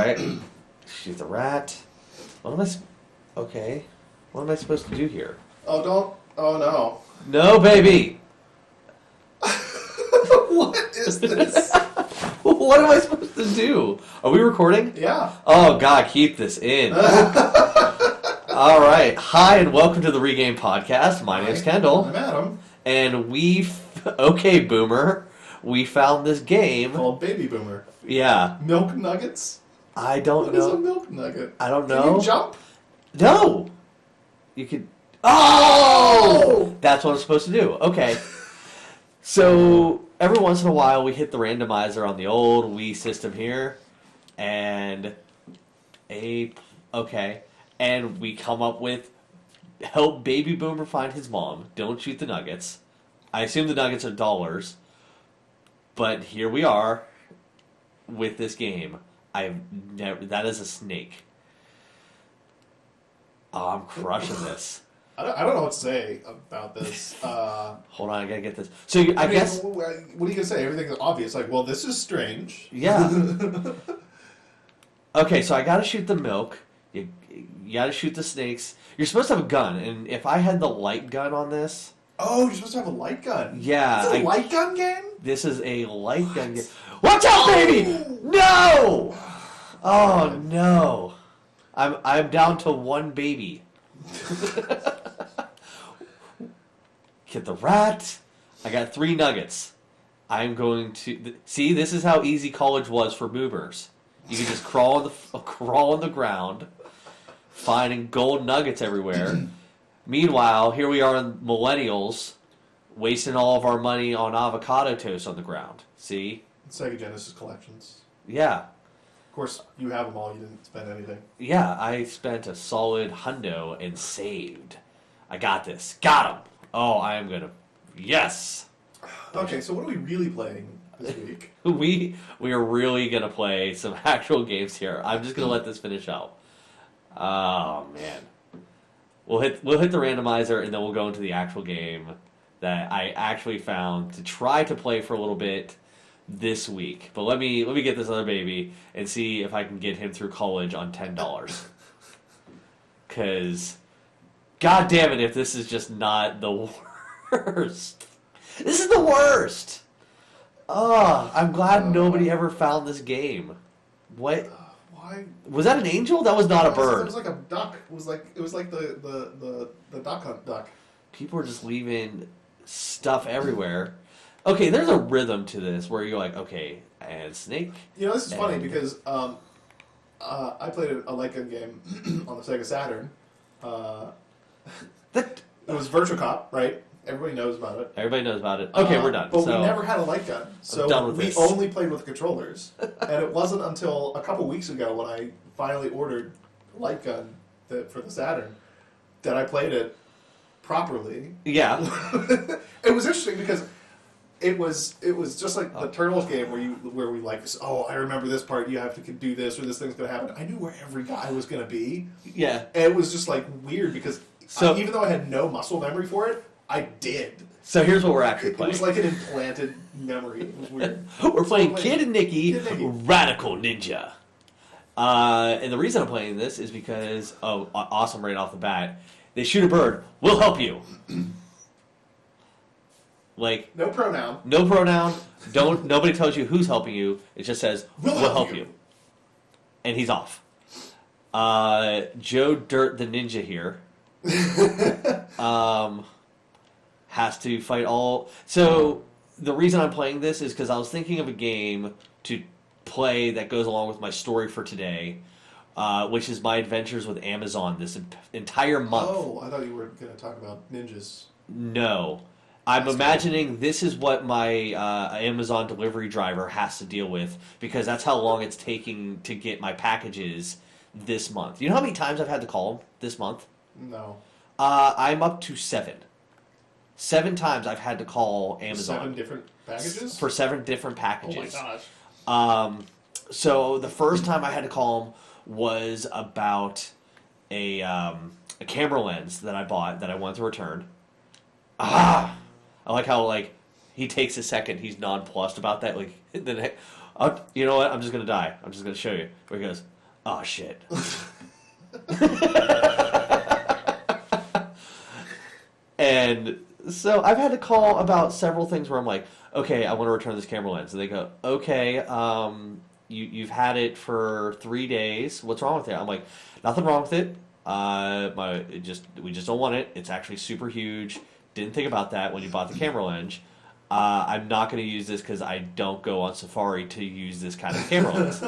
Alright. Shoot the rat. What am I... Okay. What am I supposed to do here? Oh, don't... Oh, no. No, baby! What is this? What am I supposed to do? Are we recording? Yeah. Oh, God, keep this in. Alright. Hi, and welcome to the ReGame Podcast. My name's Kendall. I'm Adam. And okay, Boomer, we found this game. Called Baby Boomer. Yeah. Milk nuggets? I don't know. What is a milk nugget? I don't know. Can you jump? No! You could... Oh! That's what I'm supposed to do. Okay. So, every once in a while, we hit the randomizer on the old Wii system here. And... Okay. And we come up with... Help Baby Boomer find his mom. Don't shoot the nuggets. I assume the nuggets are dollars. But here we are with this game. I've never... That is a snake. Oh, I'm crushing this. I don't know what to say about this. Hold on, I gotta get this. So I guess... What are you gonna say? Everything's obvious. Like, well, this is strange. Yeah. Okay, so I gotta shoot the milk. You gotta shoot the snakes. You're supposed to have a gun, and if I had the light gun on this... Oh, you're supposed to have a light gun? Yeah. This is a light gun game? This is a light gun game. Watch out, baby! No! Oh, no. I'm down to one baby. Get the rat. I got 3 nuggets. I'm going to... See, this is how easy college was for boomers. You can just crawl on the ground, finding gold nuggets everywhere. Meanwhile, here we are in millennials, wasting all of our money on avocado toast on the ground. See? Sega Genesis collections. Yeah. Of course, you have them all. You didn't spend anything. Yeah, I spent a solid hundo and saved. I got this. Got him. Oh, I am gonna... Yes! Okay, so what are we really playing this week? We are really gonna play some actual games here. I'm just gonna let this finish out. Oh, man. We'll hit the randomizer, and then we'll go into the actual game that I actually found to try to play for a little bit this week. But let me get this other baby and see if I can get him through college on $10. Because, god damn it, if this is just not the worst. This is the worst. Oh, I'm glad nobody ever found this game. What? Why? Was that an angel? That was not a bird. It was like a duck. It was like the duck hunt duck. People are just leaving stuff everywhere. Okay, there's a rhythm to this where you're like, okay, and snake. You know, this is funny because I played a light gun game on the Sega Saturn. It was Virtua Cop, right? Everybody knows about it. Everybody knows about it. Okay, we're done. But we never had a light gun, so we only played with controllers. And it wasn't until a couple weeks ago when I finally ordered a light gun for the Saturn that I played it properly. Yeah. It was interesting because it was just like the Turtles game where we like, oh, I remember this part. You have to do this or this thing's going to happen. I knew where every guy was going to be. Yeah. And it was just like weird because even though I had no muscle memory for it, I did. So here's what we're actually playing. It was like an implanted memory. It was weird. We're playing Kid and Niki, Radical Ninja. And the reason I'm playing this is because, awesome right off the bat, they shoot a bird, we'll help you. Like... No pronoun. No pronoun. Nobody tells you who's helping you. It just says, we'll help you. And he's off. Joe Dirt the Ninja here. Has to fight all... So, the reason I'm playing this is because I was thinking of a game to play that goes along with my story for today, which is my adventures with Amazon this entire month. Oh, I thought you were going to talk about ninjas. No. I'm imagining this is what my Amazon delivery driver has to deal with, because that's how long it's taking to get my packages this month. You know how many times I've had to call him this month? No. I'm up to 7. 7 times I've had to call Amazon. 7 different packages? For 7 different packages. Oh my gosh. So the first time I had to call him was about a camera lens that I bought that I wanted to return. I like how he takes a second. He's nonplussed about that. Then, you know what? I'm just gonna die. I'm just gonna show you. Where he goes, Oh, shit. And so I've had to call about several things where I'm like, okay, I want to return this camera lens. And they go, okay, you've had it for 3 days. What's wrong with it? I'm like, nothing wrong with it. We just don't want it. It's actually super huge. Didn't think about that when you bought the camera lens. I'm not going to use this because I don't go on Safari to use this kind of camera lens.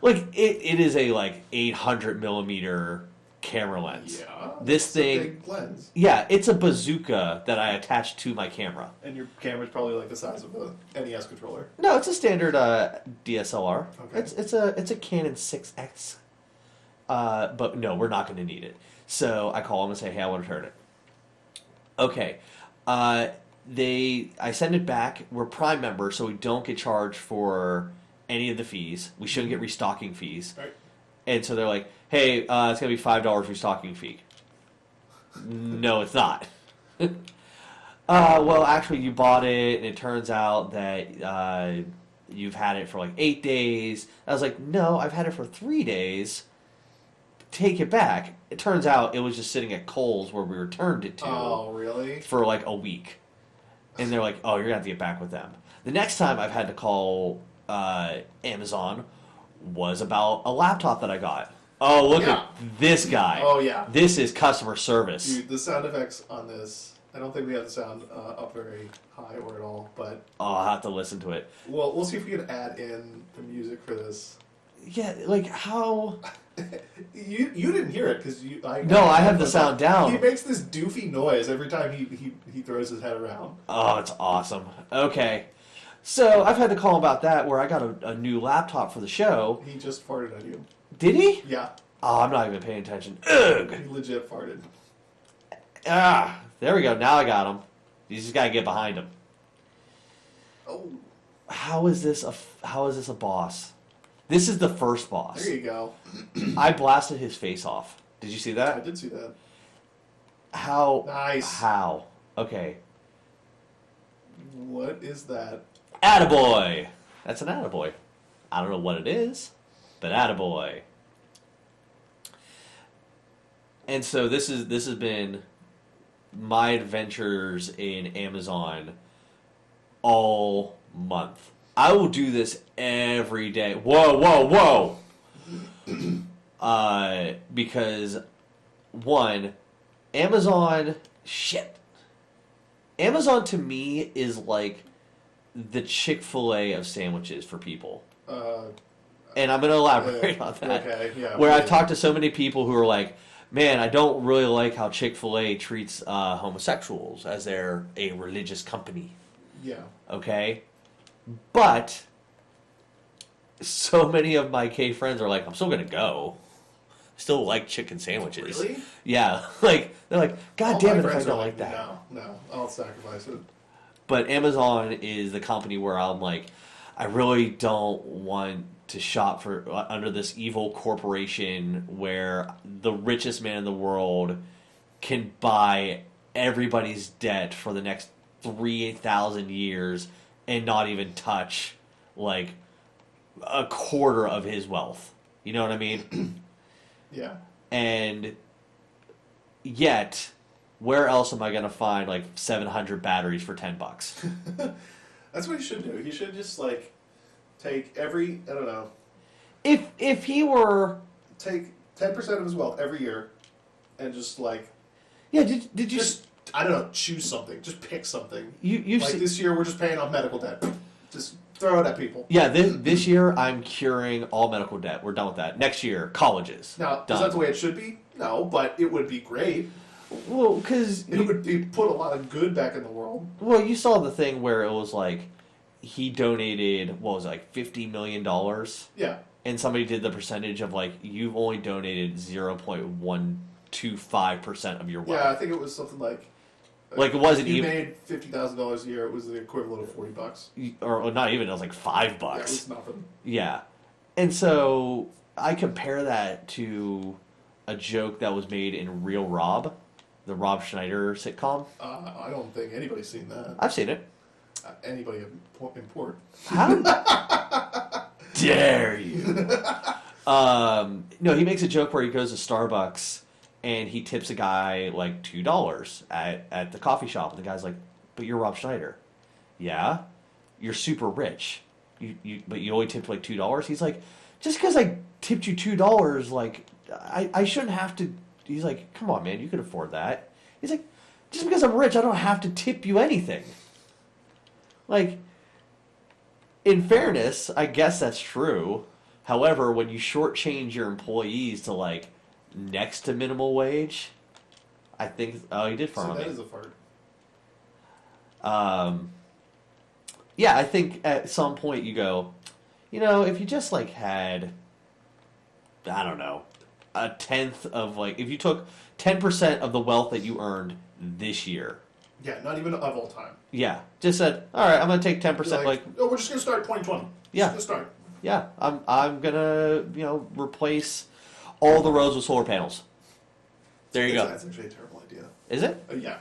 Like, it is a, like, 800 millimeter camera lens. Yeah. This thing... a big lens. Yeah, it's a bazooka that I attach to my camera. And your camera's probably like the size of a NES controller. No, it's a standard DSLR. Okay. It's a Canon 6X. But no, we're not going to need it. So I call them and say, hey, I want to return it. Okay. I send it back. We're Prime members, so we don't get charged for any of the fees. We shouldn't get restocking fees. Right. And so they're like, hey, it's going to be $5 restocking fee. No, it's not. Well, actually, you bought it, and it turns out that you've had it for like 8 days. I was like, no, I've had it for 3 days. Take it back. It turns out it was just sitting at Kohl's where we returned it to. Oh, really? For like a week. And they're like, oh, you're going to have to get back with them. The next time I've had to call Amazon was about a laptop that I got. Oh, look at this guy. Oh, yeah. This is customer service. Dude, the sound effects on this, I don't think we have the sound up very high or at all, but... Oh, I'll have to listen to it. Well, we'll see if we can add in the music for this. Yeah, like, how... you didn't hear it, because No, I have the sound down. He makes this doofy noise every time he throws his head around. Oh, it's awesome. Okay. So, I've had to call about that, where I got a new laptop for the show. He just farted on you. Did he? Yeah. Oh, I'm not even paying attention. Ugh! He legit farted. Ah, there we go. Now I got him. You just gotta get behind him. Oh. How is this a boss? This is the first boss. There you go. I blasted his face off. Did you see that? I did see that. How? Nice. How? Okay. What is that? Attaboy! That's an attaboy. I don't know what it is, but attaboy. And so this has been my adventures in Amazon all month. I will do this every day. Whoa! Because one, Amazon to me is like the Chick-fil-A of sandwiches for people. And I'm going to elaborate on that. Okay, yeah. Where I've talked to so many people who are like, man, I don't really like how Chick-fil-A treats homosexuals as they're a religious company. Yeah. Okay? But so many of my gay friends are like, I'm still going to go. Still like chicken sandwiches. Really? Yeah. Like, they're like, God damn it if I don't like that. No, I'll sacrifice it. But Amazon is the company where I'm like, I really don't want to shop for under this evil corporation where the richest man in the world can buy everybody's debt for the next 3,000 years and not even touch like a quarter of his wealth. You know what I mean? Yeah. And yet, where else am I going to find like 700 batteries for $10? That's what you should do. You should just like take every, I don't know. If he were take 10% of his wealth every year and just like did you just I don't know, choose something. Just pick something. You like this year we're just paying off medical debt. Just throw it at people. Yeah, this year I'm curing all medical debt. We're done with that. Next year, colleges. Now, done. Is that the way it should be? No, but it would be great. Well, because it would put a lot of good back in the world. Well, you saw the thing where it was like he donated, what was it, like $50 million? Yeah. And somebody did the percentage of like, you've only donated 0.125% of your wealth. Yeah, I think it was something like it wasn't even. You made $50,000 a year. It was the equivalent of $40. Or not even. It was like $5. Yeah, it was nothing. Yeah, and so I compare that to a joke that was made in Real Rob, the Rob Schneider sitcom. I don't think anybody's seen that. I've seen it. Anybody in port? How dare you? No, he makes a joke where he goes to Starbucks and he tips a guy like $2 at the coffee shop, and the guy's like, "But you're Rob Schneider." Yeah, you're super rich. But you only tipped like $2. He's like, just because I tipped you $2, like I shouldn't have to. He's like, come on, man, you can afford that. He's like, just because I'm rich, I don't have to tip you anything. Like, in fairness, I guess that's true. However, when you shortchange your employees to like next to minimal wage, I think. Oh, he did fart on me. That is a fart. Yeah, I think at some point you go, if you just like had, I don't know, a tenth of like, if you took 10% of the wealth that you earned this year. Yeah, not even of all time. Yeah, just said, all right, I'm gonna take 10%. Like, oh, we're just gonna start 2020. Yeah, just gonna start. Yeah, I'm gonna replace all the roads with solar panels. There you go. That's actually a terrible idea. Is it? Yeah,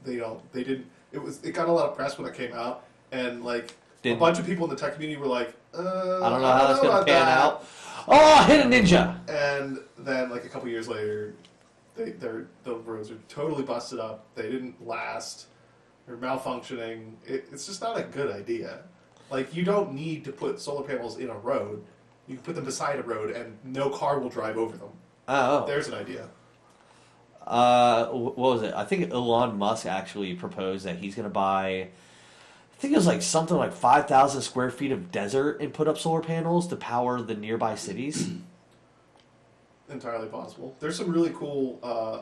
they didn't. It got a lot of press when it came out, and like a bunch of people in the tech community were like, I don't know how that's gonna pan out. Oh, hit a ninja! And then like a couple years later, the roads are totally busted up. They didn't last. They're malfunctioning. It's just not a good idea. Like, you don't need to put solar panels in a road. You can put them beside a road, and no car will drive over them. Oh. There's an idea. What was it? I think Elon Musk actually proposed that he's going to buy, I think it was like something like 5,000 square feet of desert and put up solar panels to power the nearby cities. Entirely possible. There's some really cool,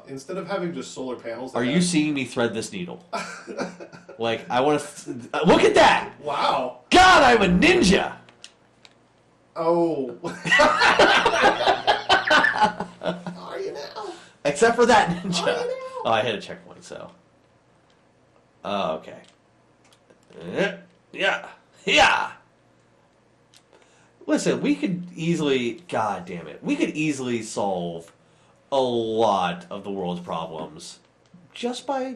instead of having just solar panels... Are you seeing me thread this needle? Like, I want to... Look at that! Wow. God, I'm a ninja! Oh. Are you now? Except for that ninja. Are you now? Oh, I hit a checkpoint, so... Oh, okay. Yeah. Yeah! Listen, we could easily... God damn it. We could easily solve a lot of the world's problems just by,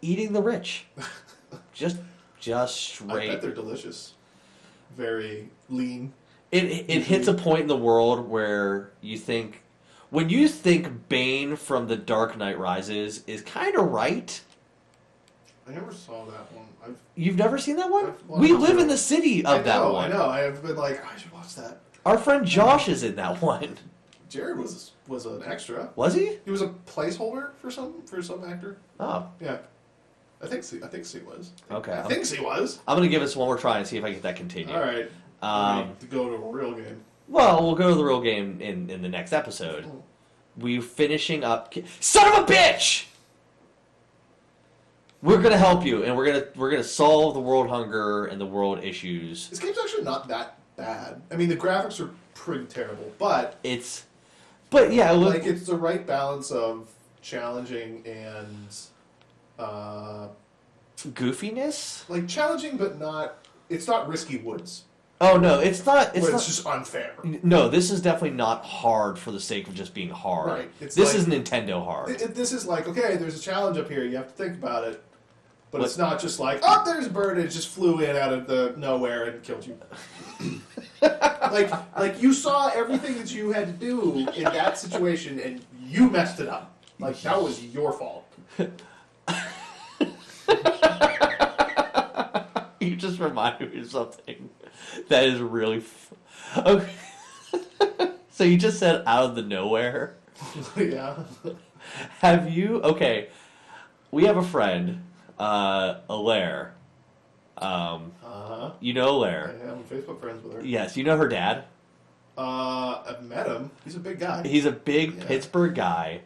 eating the rich. just straight. I bet they're delicious. Very lean. It hits a point in the world where you think... When you think Bane from The Dark Knight Rises is kind of right... I never saw that one. You've never seen that one? We live in the city of that one. I know. I have been like, I should watch that. Our friend Josh is in that one. Jared was an extra. Was he? He was a placeholder for some actor. Oh. Yeah. I think he was. Okay. I think he was. I'm going to give this one more try and see if I get that continued. All right. To go to a real game. Well, we'll go to the real game in the next episode. Oh. We're finishing up... Son of a bitch! We're gonna help you, and we're gonna solve the world hunger and the world issues. This game's actually not that bad. I mean, the graphics are pretty terrible, but it's the right balance of challenging and goofiness. Like challenging, but not. It's not Risky Woods. Oh no, it's not. It's just unfair. No, this is definitely not hard for the sake of just being hard. Right. This is Nintendo hard. This is like, okay, there's a challenge up here. You have to think about it. But it's not just like, oh, there's a bird and it just flew in out of the nowhere and killed you. like you saw everything that you had to do in that situation and you messed it up. Like, that was your fault. You just reminded me of something that is really... Okay. So you just said out of the nowhere? Yeah. Have you... Okay. We have a friend... Alaire. You know Alaire. Yeah, I'm Facebook friends with her. Yes, you know her dad? I've met him. He's a big guy. He's a big Pittsburgh guy.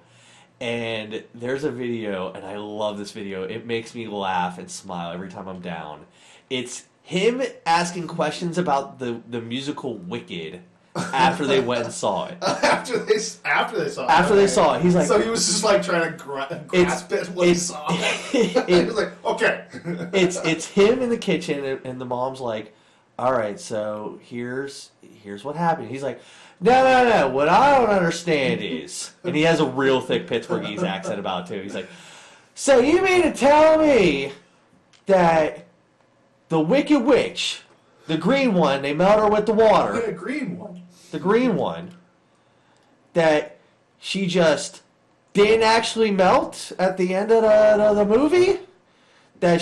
And there's a video, and I love this video. It makes me laugh and smile every time I'm down. It's him asking questions about the musical Wicked after they went and saw it. After they saw it. After they saw it, he's like... So he was just like trying to grasp it what he saw. He was like, okay. It's him in the kitchen, and the mom's like, all right, so here's what happened. He's like, no, what I don't understand is... And he has a real thick Pittsburghese accent about it, too. He's like, so you mean to tell me that the Wicked Witch The green one, they melt her with the water. The green one. The green one. That she just didn't actually melt at the end of the movie. That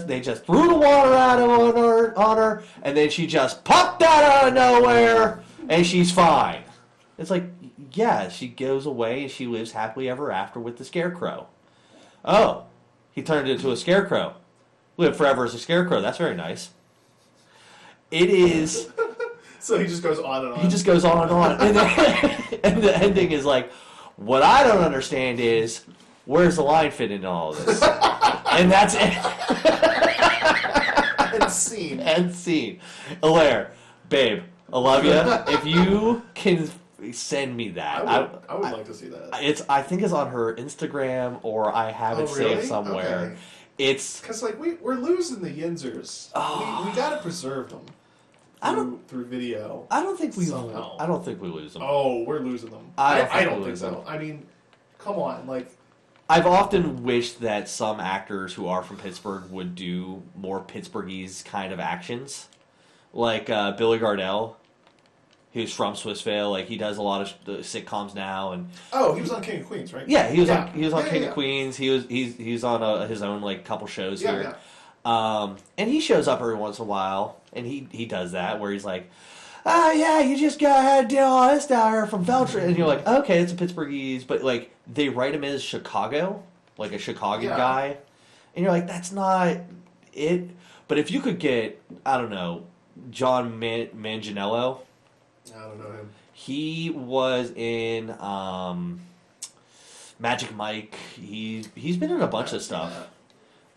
they just threw the water out on her, and then she just popped out of nowhere, and she's fine. It's like, yeah, she goes away and she lives happily ever after with the scarecrow. Oh, he turned into a scarecrow. Live forever as a scarecrow. That's very nice. It is. So he just goes on and on. He just goes on and on. And the ending is like, what I don't understand is, where's the line fit into all of this? And that's it. And scene. And scene. Alaire, babe, I love you. If you can send me that. I would like to see that. I think it's on her Instagram, or I have it saved somewhere. Okay. It's... Because, like, we're losing the Yinzers. We gotta preserve them. Through video. I don't think we somehow. I don't think we lose them. Oh, we're losing them. I don't think so. I mean, come on, like... I've often wished that some actors who are from Pittsburgh would do more Pittsburghese kind of actions. Like Billy Gardell, who's from Swissvale. Like, he does a lot of sitcoms now. And oh, he was on King of Queens, right? Yeah, he was on King of Queens. He's on his own, like, couple shows here. Yeah. And he shows up every once in a while, and he does that, where he's like, oh, yeah, you just got to do all this down here from Belcher. And you're like, okay, it's a Pittsburghese. But, like, they write him as Chicago, like a Chicago guy. And you're like, that's not it. But if you could get, I don't know, John Manganiello. I don't know him. He was in Magic Mike. He's been in a bunch of stuff.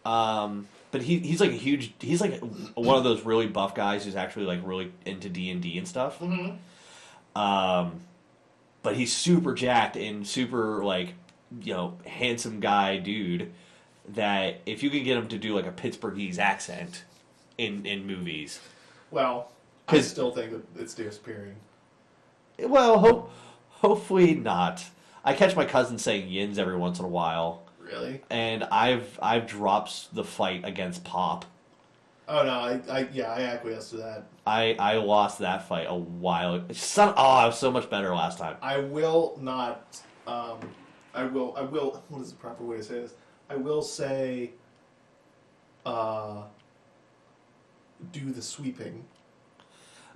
But he's like he's like one of those really buff guys who's actually like really into D&D and stuff. Mm-hmm. But he's super jacked and super, like, you know, handsome guy dude that if you can get him to do like a Pittsburghese accent in movies. Well, I still think that it's disappearing. Well, hopefully not. I catch my cousin saying yins every once in a while. Really? And I've dropped the fight against Pop. Oh no, I acquiesced to that. I lost that fight a while ago. I was so much better last time. I will not. I will. What is the proper way to say this? I will say. Do the sweeping.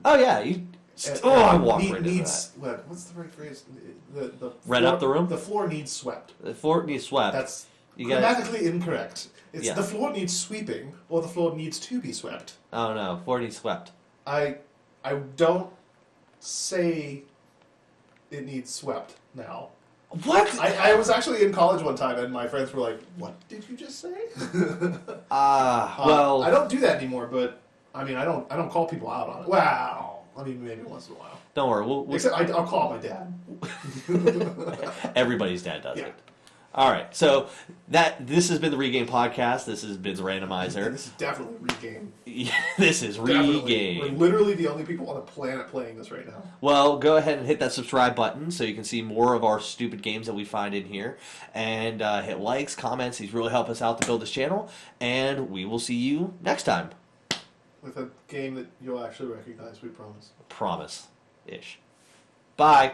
Oh yeah, I walked right into that. What's the right phrase? The Run up the room. The floor needs swept. The floor needs swept. That's grammatically incorrect. It's Yeah. the floor needs sweeping, or the floor needs to be swept. Oh no, floor needs swept. I don't say it needs swept now. What? I was actually in college one time, and my friends were like, "What did you just say?" Well, I don't do that anymore. But I mean, I don't call people out on it. Wow. I mean, maybe once in a while. Don't worry. We'll Except I'll call my dad. Everybody's dad does it. All right, so this has been the ReGame podcast. This has been the Randomizer. And this is definitely ReGame. This is ReGame. We're literally the only people on the planet playing this right now. Well, go ahead and hit that subscribe button so you can see more of our stupid games that we find in here. And hit likes, comments. These really help us out to build this channel. And we will see you next time. With a game that you'll actually recognize, we promise. Promise-ish. Bye.